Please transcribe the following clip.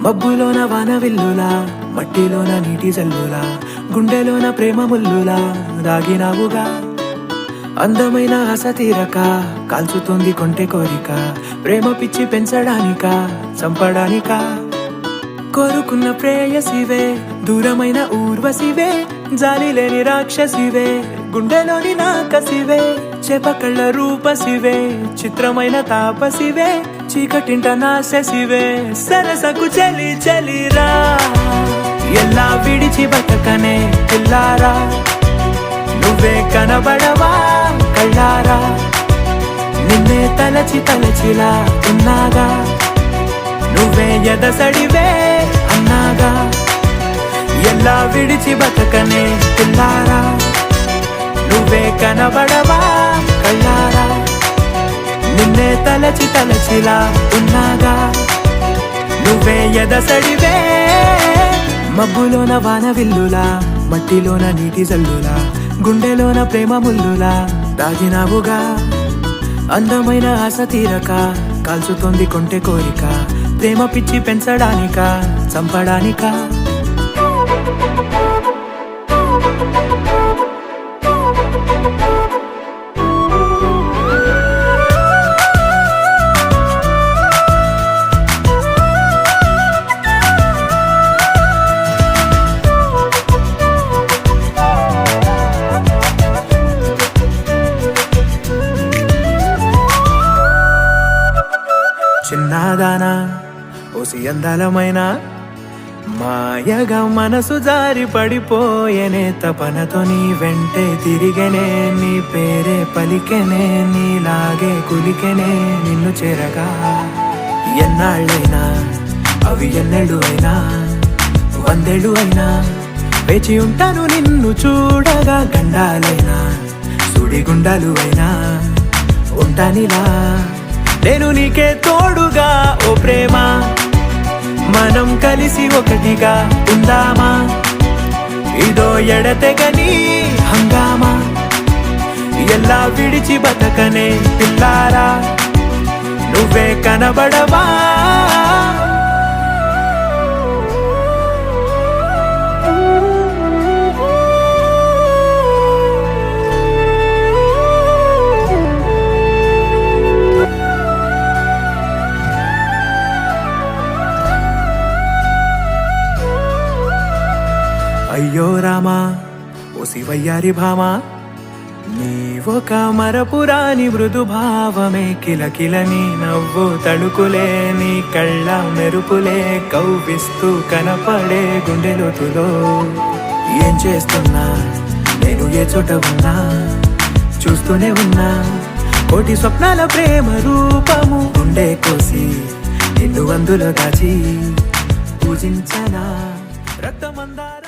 మబ్బులోన వాన విల్లులా, మట్టిలోన నీటి జల్లులా, గుండెలోన ప్రేమ ముల్లులా దాగినావుగా. అందమైన ఆశ తీరక కాల్చుతోంది కొంటె కోరిక, ప్రేమ పిచ్చి పెంచడానిక చంపడానిక. కోరుకున్న ప్రేయసివే, దూరమైన ఊర్వశివే, జాలి లేని రాక్షసివే, గుండెలోని నాకసివే, చేపకళ్ళ రూపసివే, చిత్రమైన తాపసివే, చీకటింట నాశసివే, సరసకు చలి చలిరా. ఎలా విడిచి బతకనే పిల్లారా, నువ్వే కనబడవా కళ్ళారా, నిన్నే తలచి తలచిలా ఉన్నాగా, నువ్వే ఎదసడివే అన్నాగా. ఎలా విడిచి బతకనే పిల్లారా, నువ్వే కనబడవా కళ్ళారా, నిన్నే తలచి తలచిలా ఉన్నాగా, నువ్వే ఎదసడివే. మబ్బులోన వాన విల్లులా, మట్టిలోన నీటి జల్లులా, గుండెలోన ప్రేమ ముల్లులా దాగినావుగా. అందమైన ఆశ తీరక కాల్చుతోంది కొంటె కోరిక, ప్రేమ పిచ్చి పెంచడానిక చంపడానిక. చిన్నదానా ఓసి అందలమైన, మాయగా మనసు జారి పడిపోయేనే, తపనతో నీ వెంటే తిరిగనే, నీ పేరే పలికెనే, నీలాగే కులికెనే నిన్ను చేరగా. ఎన్నాళ్ళైనా అవి ఎన్నెళ్ళు అయినా, 100 ఏళ్ళు అయినా వేచి ఉంటాను నిన్ను చూడగా. గండాలైనా సుడిగుండాలు అయినా ఉంటానిలా, నేను నీకే తోడుగా. ఓ ప్రేమ, మనం కలిసి ఒకటిగా ఉందామా, ఇదో ఎడతెగని హంగామా. ఎలా విడిచి బతకనే పిల్లారా, నువ్వే కనబడవా. అయ్యో రామా ఓ శివయ్యారి భామా, నీవొక మరపురాని మృదు భావమే, కిలకిల నీ నవ్వు తడుకులే, నీ కళ్ళ మెరుపులే కవ్విస్తూ కనపడే గుండెలోతులో. ఏం చేస్తున్నా నేను ఏ చోట ఉన్నా, చూస్తూనే ఉన్నా కోటి స్వప్నాల ప్రేమ రూపము. గుండె కోసి నిన్ను అందులో దాచి పూజించనా రక్తమందార.